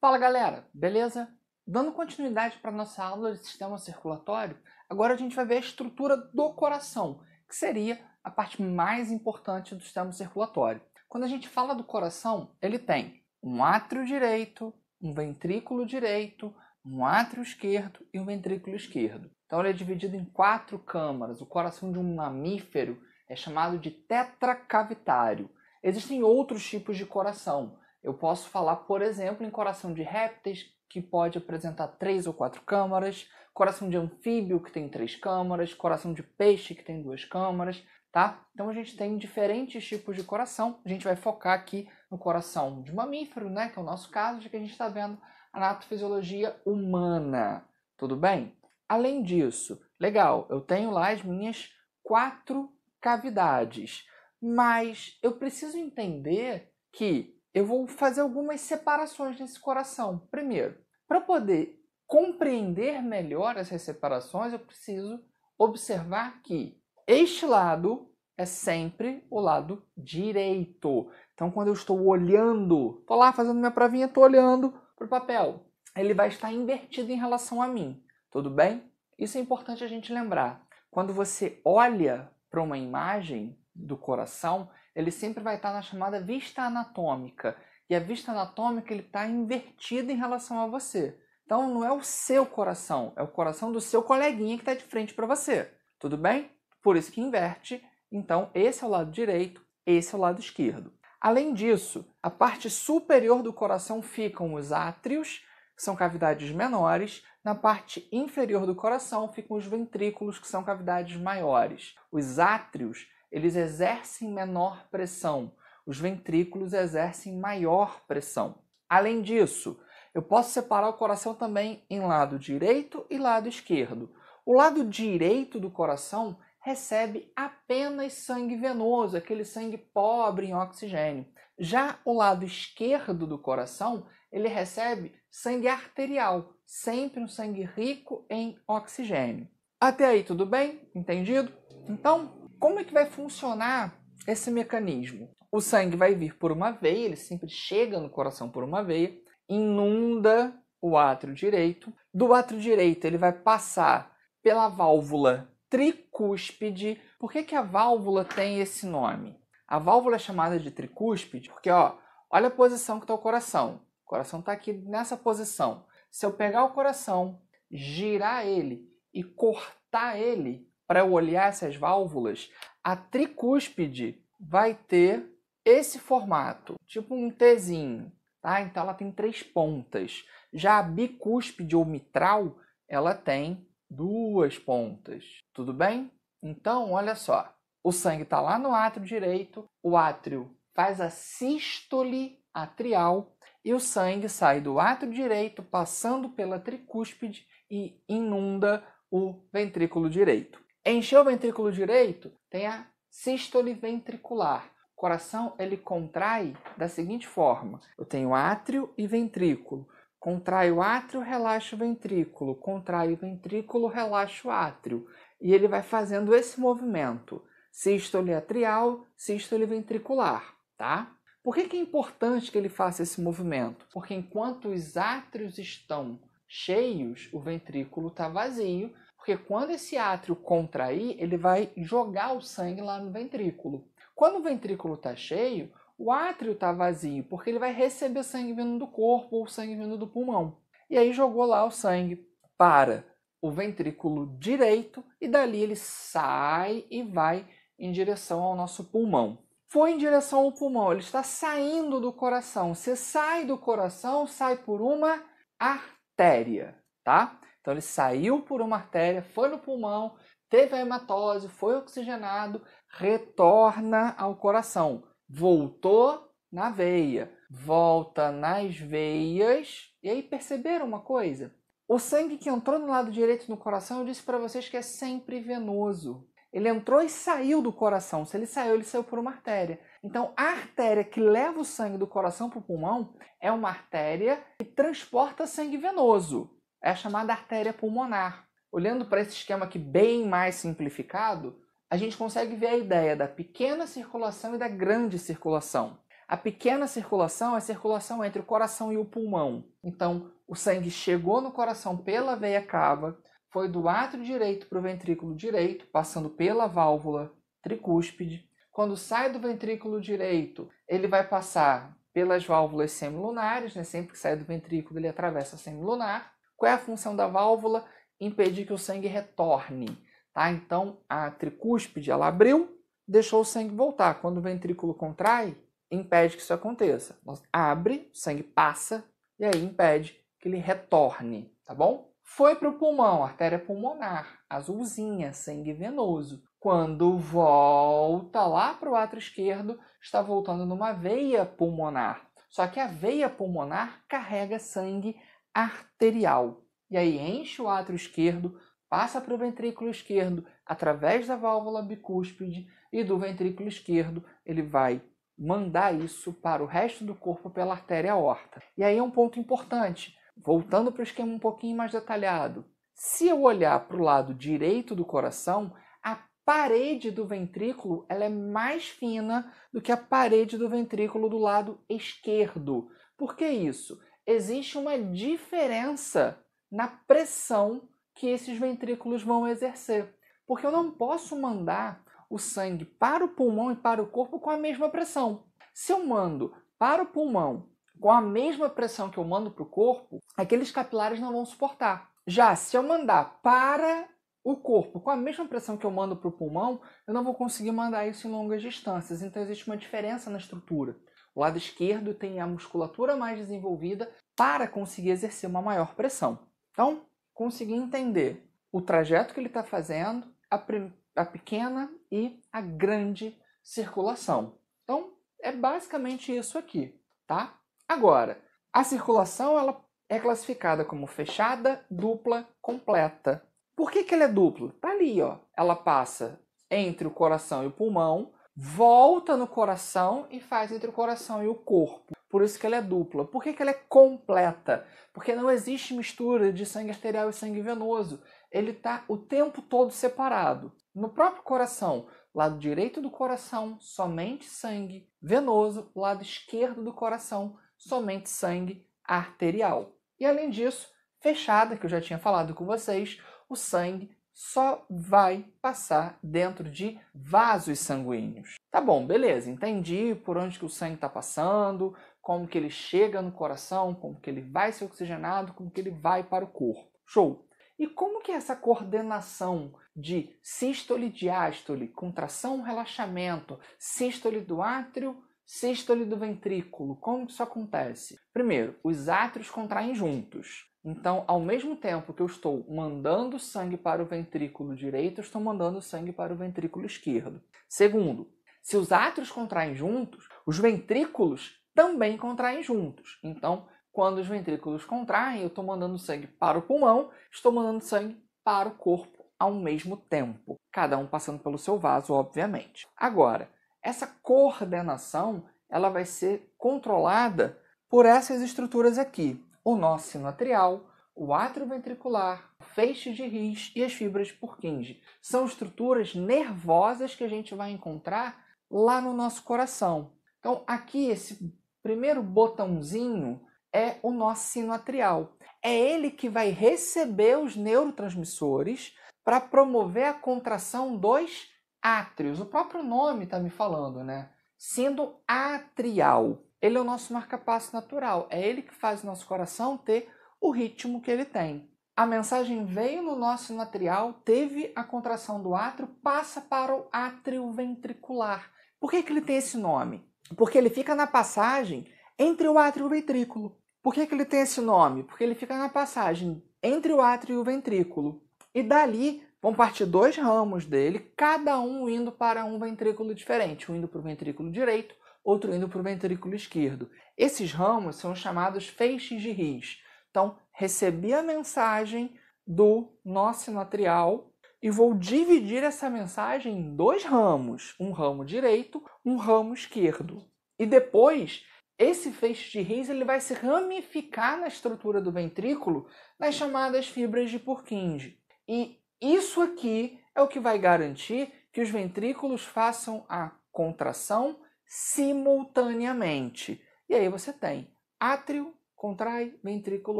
Fala galera, beleza? Dando continuidade para a nossa aula de sistema circulatório, agora a gente vai ver a estrutura do coração, que seria a parte mais importante do sistema circulatório. Quando a gente fala do coração, ele tem um átrio direito, um ventrículo direito, um átrio esquerdo e um ventrículo esquerdo. Então ele é dividido em 4 câmaras. O coração de um mamífero é chamado de tetracavitário. Existem outros tipos de coração. Eu posso falar, por exemplo, em coração de répteis, que pode apresentar 3 ou 4 câmaras, coração de anfíbio, que tem 3 câmaras, coração de peixe, que tem 2 câmaras, tá? Então a gente tem diferentes tipos de coração. A gente vai focar aqui no coração de mamífero, né? Que é o nosso caso, já que a gente está vendo a anatofisiologia humana. Tudo bem? Além disso, legal, eu tenho lá as minhas 4 cavidades, mas eu preciso entender que eu vou fazer algumas separações nesse coração. Primeiro, para poder compreender melhor essas separações, eu preciso observar que este lado é sempre o lado direito. Então, quando eu estou olhando, estou lá fazendo minha provinha, estou olhando para o papel, ele vai estar invertido em relação a mim. Tudo bem? Isso é importante a gente lembrar. Quando você olha para uma imagem do coração, ele sempre vai estar na chamada vista anatômica. E a vista anatômica ele está invertida em relação a você. Então não é o seu coração, é o coração do seu coleguinha que está de frente para você. Tudo bem? Por isso que inverte. Então esse é o lado direito, esse é o lado esquerdo. Além disso, a parte superior do coração ficam os átrios, que são cavidades menores. Na parte inferior do coração ficam os ventrículos, que são cavidades maiores. Os átrios eles exercem menor pressão, os ventrículos exercem maior pressão. Além disso, eu posso separar o coração também em lado direito e lado esquerdo. O lado direito do coração recebe apenas sangue venoso, aquele sangue pobre em oxigênio. Já o lado esquerdo do coração, ele recebe sangue arterial, sempre um sangue rico em oxigênio. Até aí tudo bem? Entendido? Então, como é que vai funcionar esse mecanismo? O sangue vai vir por uma veia, ele sempre chega no coração por uma veia, inunda o átrio direito. Do átrio direito, ele vai passar pela válvula tricúspide. Por que a válvula tem esse nome? A válvula é chamada de tricúspide porque, olha a posição que está o coração. O coração está aqui nessa posição. Se eu pegar o coração, girar ele e cortar ele, para eu olhar essas válvulas, a tricúspide vai ter esse formato, tipo um Tzinho, tá? Então ela tem 3 pontas. Já a bicúspide ou mitral, ela tem 2 pontas. Tudo bem? Então, olha só. O sangue está lá no átrio direito, o átrio faz a sístole atrial e o sangue sai do átrio direito, passando pela tricúspide e inunda o ventrículo direito. Encheu o ventrículo direito, tem a sístole ventricular. O coração ele contrai da seguinte forma. Eu tenho átrio e ventrículo. Contrai o átrio, relaxa o ventrículo. Contrai o ventrículo, relaxa o átrio. E ele vai fazendo esse movimento. Sístole atrial, sístole ventricular, tá? Por que é importante que ele faça esse movimento? Porque enquanto os átrios estão cheios, o ventrículo está vazio. Porque quando esse átrio contrair, ele vai jogar o sangue lá no ventrículo. Quando o ventrículo está cheio, o átrio está vazio, porque ele vai receber sangue vindo do corpo ou sangue vindo do pulmão. E aí jogou lá o sangue para o ventrículo direito e dali ele sai e vai em direção ao nosso pulmão. Foi em direção ao pulmão, ele está saindo do coração. Se sai do coração, sai por uma artéria, tá? Então ele saiu por uma artéria, foi no pulmão, teve a hematose, foi oxigenado, retorna ao coração. Voltou na veia, volta nas veias. E aí perceberam uma coisa? O sangue que entrou no lado direito no coração, eu disse para vocês que é sempre venoso. Ele entrou e saiu do coração. Se ele saiu por uma artéria. Então a artéria que leva o sangue do coração para o pulmão é uma artéria que transporta sangue venoso. É a chamada artéria pulmonar. Olhando para esse esquema aqui bem mais simplificado, a gente consegue ver a ideia da pequena circulação e da grande circulação. A pequena circulação é a circulação entre o coração e o pulmão. Então, o sangue chegou no coração pela veia cava, foi do átrio direito para o ventrículo direito, passando pela válvula tricúspide. Quando sai do ventrículo direito, ele vai passar pelas válvulas semilunares, né? Sempre que sai do ventrículo, ele atravessa a semilunar. Qual é a função da válvula? Impedir que o sangue retorne. Tá? Então, a tricúspide ela abriu, deixou o sangue voltar. Quando o ventrículo contrai, impede que isso aconteça. Abre, o sangue passa e aí impede que ele retorne, tá bom? Foi para o pulmão, artéria pulmonar, azulzinha, sangue venoso. Quando volta lá para o átrio esquerdo, está voltando numa veia pulmonar. Só que a veia pulmonar carrega sangue arterial. E aí enche o átrio esquerdo, passa para o ventrículo esquerdo através da válvula bicúspide e do ventrículo esquerdo ele vai mandar isso para o resto do corpo pela artéria aorta. E aí é um ponto importante, voltando para o esquema um pouquinho mais detalhado. Se eu olhar para o lado direito do coração, a parede do ventrículo ela é mais fina do que a parede do ventrículo do lado esquerdo. Por que isso? Existe uma diferença na pressão que esses ventrículos vão exercer. Porque eu não posso mandar o sangue para o pulmão e para o corpo com a mesma pressão. Se eu mando para o pulmão com a mesma pressão que eu mando para o corpo, aqueles capilares não vão suportar. Já se eu mandar para o corpo com a mesma pressão que eu mando para o pulmão, eu não vou conseguir mandar isso em longas distâncias. Então existe uma diferença na estrutura. O lado esquerdo tem a musculatura mais desenvolvida para conseguir exercer uma maior pressão. Então, conseguir entender o trajeto que ele está fazendo, a pequena e a grande circulação. Então, é basicamente isso aqui, tá? Agora, a circulação ela é classificada como fechada, dupla, completa. Por que ela é dupla? Tá ali, ó. Ela passa entre o coração e o pulmão, volta no coração e faz entre o coração e o corpo. Por isso que ela é dupla. Por que ela é completa? Porque não existe mistura de sangue arterial e sangue venoso. Ele está o tempo todo separado. No próprio coração, lado direito do coração, somente sangue venoso, lado esquerdo do coração, somente sangue arterial. E além disso, fechada, que eu já tinha falado com vocês, o sangue só vai passar dentro de vasos sanguíneos. Tá bom, beleza, entendi por onde que o sangue está passando, como que ele chega no coração, como que ele vai ser oxigenado, como que ele vai para o corpo. Show! E como que é essa coordenação de sístole e diástole, contração, relaxamento, sístole do átrio, sístole do ventrículo, como que isso acontece? Primeiro, os átrios contraem juntos. Então, ao mesmo tempo que eu estou mandando sangue para o ventrículo direito, eu estou mandando sangue para o ventrículo esquerdo. Segundo, se os átrios contraem juntos, os ventrículos também contraem juntos. Então, quando os ventrículos contraem, eu estou mandando sangue para o pulmão, estou mandando sangue para o corpo ao mesmo tempo. Cada um passando pelo seu vaso, obviamente. Agora, essa coordenação ela vai ser controlada por essas estruturas aqui. O nó sinoatrial, o átrio ventricular, o feixe de His e as fibras de Purkinje. São estruturas nervosas que a gente vai encontrar lá no nosso coração. Então, aqui, esse primeiro botãozinho é o nó sinoatrial. É ele que vai receber os neurotransmissores para promover a contração dos átrios. O próprio nome está me falando, né? Sendo atrial. Ele é o nosso marca-passo natural. É ele que faz o nosso coração ter o ritmo que ele tem. A mensagem veio no nó sinoatrial, teve a contração do átrio, passa para o átrio ventricular. Por que ele tem esse nome? Porque ele fica na passagem entre o átrio e o ventrículo. Por que ele tem esse nome? Porque ele fica na passagem entre o átrio e o ventrículo. E dali vão partir dois ramos dele, cada um indo para um ventrículo diferente. Um indo para o ventrículo direito, outro indo para o ventrículo esquerdo. Esses ramos são chamados feixes de His. Então, recebi a mensagem do nó sinoatrial e vou dividir essa mensagem em dois ramos. Um ramo direito, um ramo esquerdo. E depois, esse feixe de His ele vai se ramificar na estrutura do ventrículo nas chamadas fibras de Purkinje. E isso aqui é o que vai garantir que os ventrículos façam a contração simultaneamente. E aí você tem átrio, contrai, ventrículo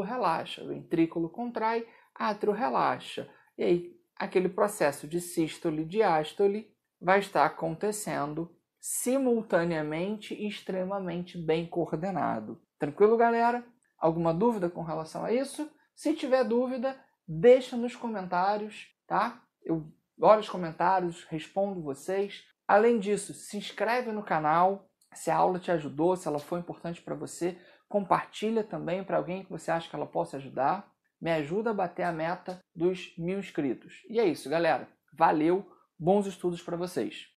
relaxa, ventrículo contrai, átrio relaxa. E aí aquele processo de sístole e diástole vai estar acontecendo simultaneamente e extremamente bem coordenado. Tranquilo, galera? Alguma dúvida com relação a isso? Se tiver dúvida, deixa nos comentários, tá? Eu olho os comentários, respondo vocês. Além disso, se inscreve no canal. Se a aula te ajudou, se ela foi importante para você, compartilha também para alguém que você acha que ela possa ajudar. Me ajuda a bater a meta dos 1000 inscritos. E é isso, galera. Valeu, bons estudos para vocês.